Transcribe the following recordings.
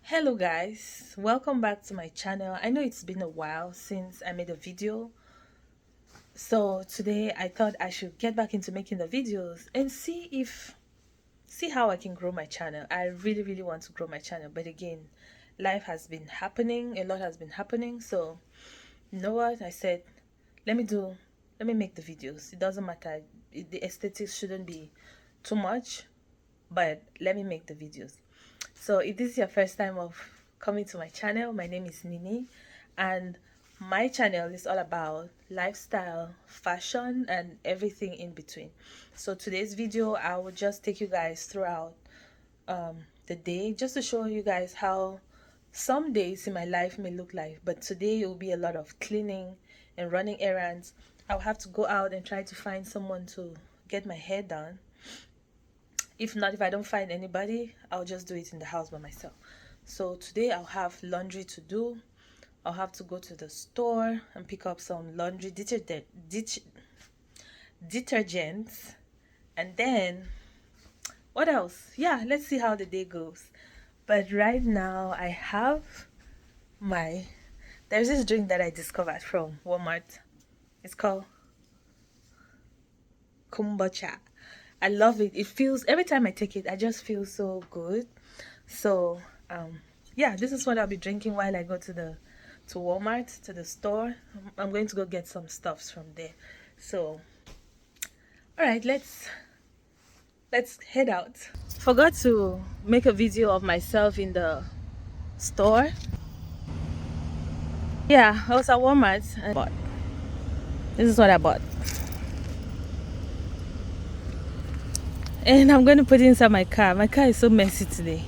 Hello guys, welcome back to my channel. I know it's been a while since I made a video, so today I thought I should get back into making the videos and see how I can grow my channel. I really want to grow my channel, but again, life has been happening, a lot has been happening. So you know what, I said let me make the videos. It doesn't matter, the aesthetics shouldn't be too much, but let me make the videos. So if this is your first time of coming to my channel, my name is Nini, and my channel is all about lifestyle, fashion, and everything in between. So today's video, I will just take you guys throughout the day, just to show you guys how some days in my life may look like. But today it will be a lot of cleaning and running errands. I'll have to go out and try to find someone to get my hair done. If not, if I don't find anybody, I'll just do it in the house by myself. So today I'll have laundry to do. I'll have to go to the store and pick up some laundry detergents. And then, what else? Yeah, let's see how the day goes. But right now, I have my... There's this drink that I discovered from Walmart. It's called kombucha. I love it. It feels, every time I take it, I just feel so good. So yeah, this is what I'll be drinking while I go to Walmart, to the store. I'm going to go get some stuffs from there. So all right, let's head out. Forgot to make a video of myself in the store. Yeah, I was at Walmart and bought. This is what I bought. And I'm going to put it inside my car. My car is so messy today.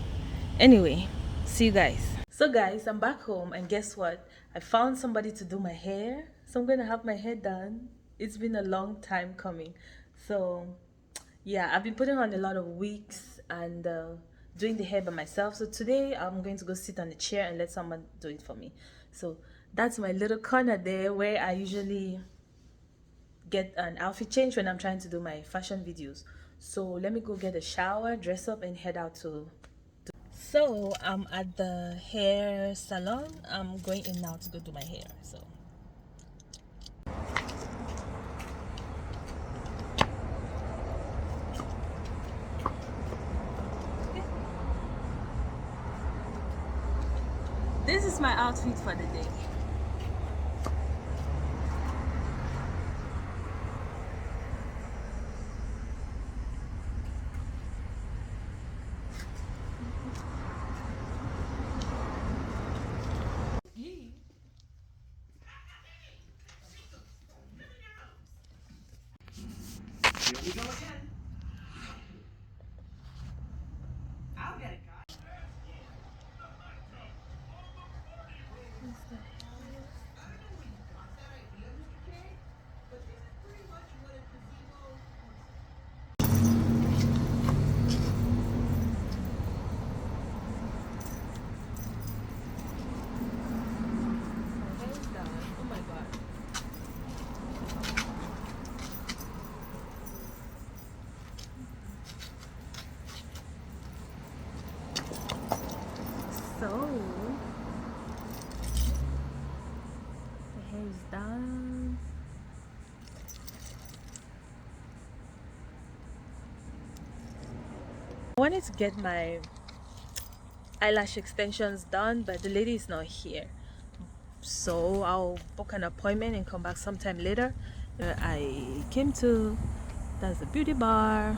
Anyway, see you guys. So guys, I'm back home, and guess what? I found somebody to do my hair. So I'm going to have my hair done. It's been a long time coming. So yeah, I've been putting on a lot of wigs and doing the hair by myself. So today I'm going to go sit on the chair and let someone do it for me. So that's my little corner there where I usually get an outfit change when I'm trying to do my fashion videos. So let me go get a shower, dress up, and head out to... So I'm at the hair salon. I'm going in now to go do my hair. So this is my outfit for the day. Here we go again. I'll get it, guys. Oh my god. So the hair is done. I wanted to get my eyelash extensions done, but the lady is not here. So I'll book an appointment and come back sometime later. I came to, that's the beauty bar.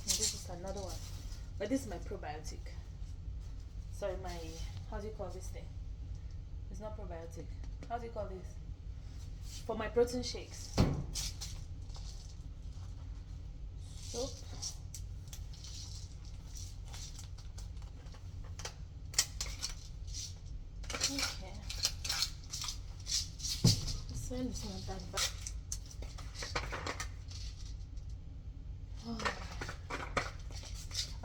And this is another one, but this is my probiotic. Sorry, my, how do you call this thing? It's not probiotic. How do you call this? For my protein shakes. Soap. Okay. This one is not that bad. Oh.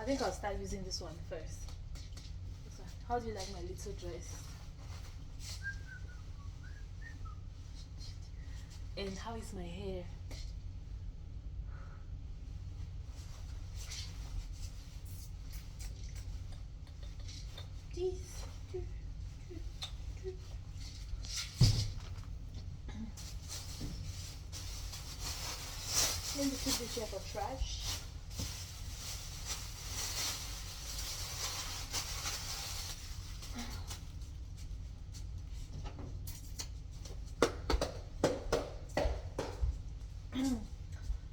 I think I'll start using this one first. This one. How do you like my little dress? And how is my hair? This. Let me put this here for trash.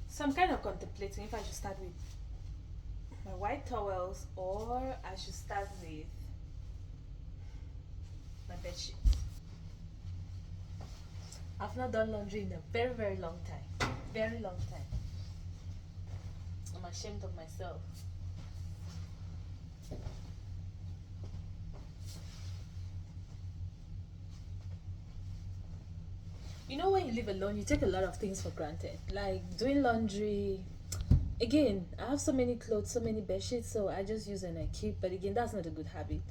So I'm kind of contemplating if I should start with my white towels or I should start with my bed sheets. I've not done laundry in a very, very long time. Very long time. I'm ashamed of myself. You know, when you live alone, you take a lot of things for granted, like doing laundry. Again, I have so many clothes, so many bed sheets, so I just use and I keep. But again, that's not a good habit.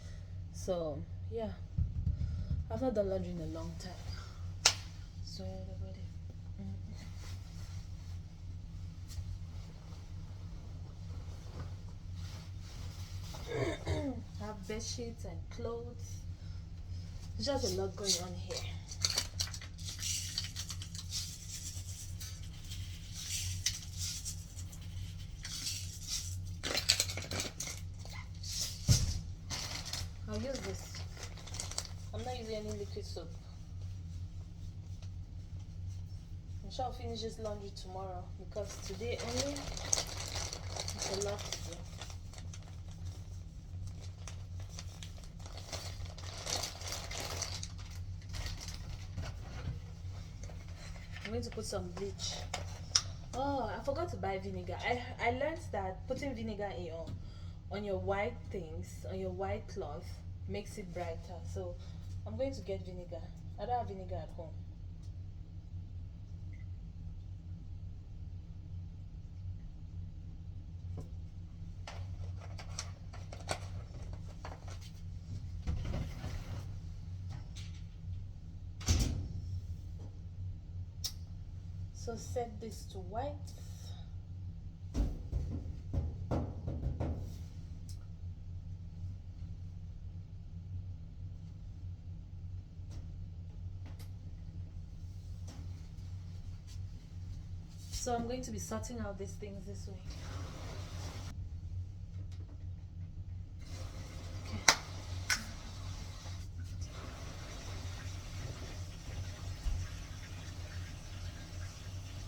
So yeah, I've not done laundry in a long time. So I have bed sheets and clothes. There's just a lot going on here. I'll use this. I'm not using any liquid soap. I'm sure I'll finish this laundry tomorrow because today only it's a lot to do. I'm going to put some bleach. Oh, I forgot to buy vinegar. I learned that putting vinegar in on your white things, on your white cloth, makes it brighter. So I'm going to get vinegar. I don't have vinegar at home. So set this to white. So I'm going to be sorting out these things this way. Okay.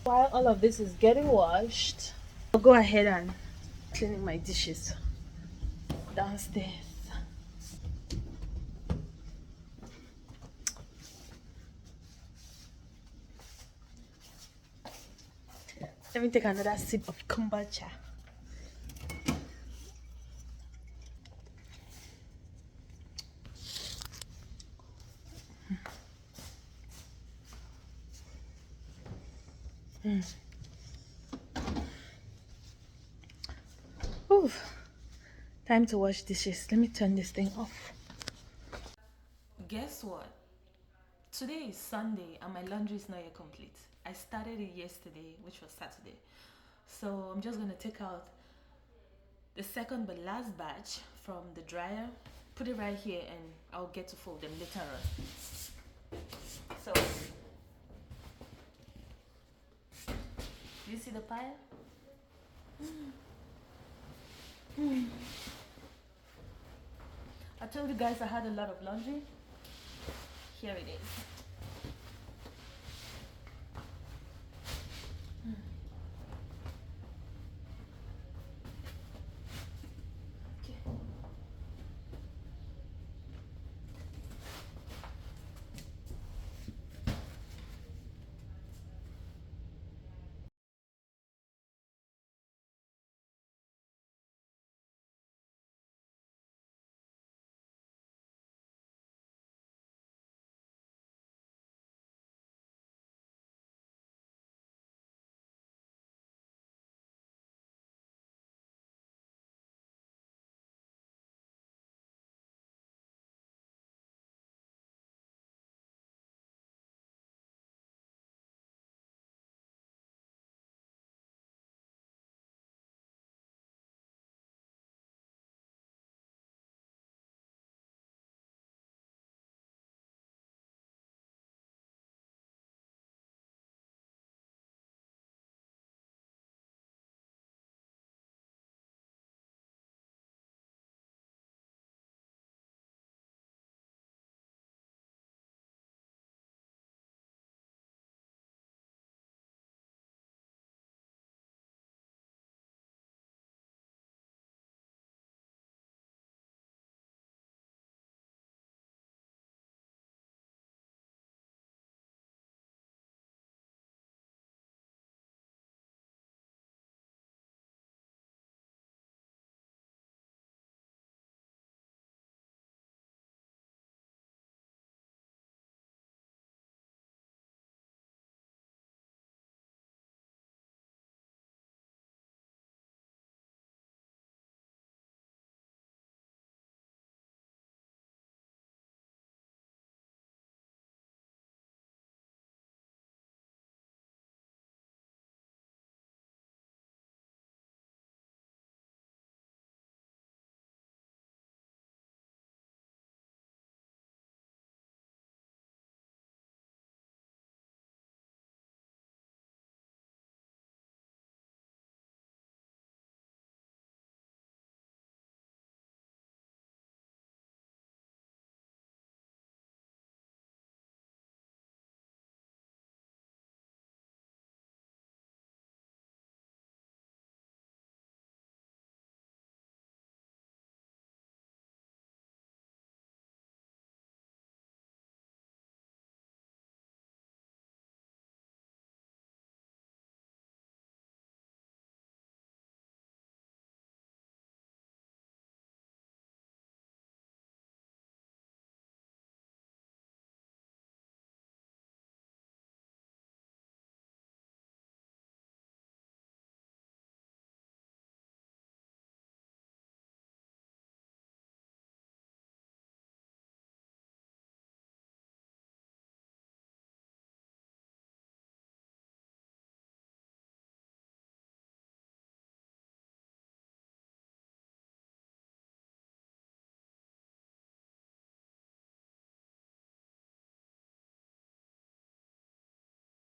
While all of this is getting washed, I'll go ahead and cleaning my dishes downstairs. Let me take another sip of kombucha. Ooh, time to wash dishes. Let me turn this thing off. Guess what? Today is Sunday and my laundry is not yet complete. I started it yesterday, which was Saturday. So I'm just gonna take out the second but last batch from the dryer, put it right here, and I'll get to fold them later on. So, do you see the pile? I told you guys I had a lot of laundry. Here it is.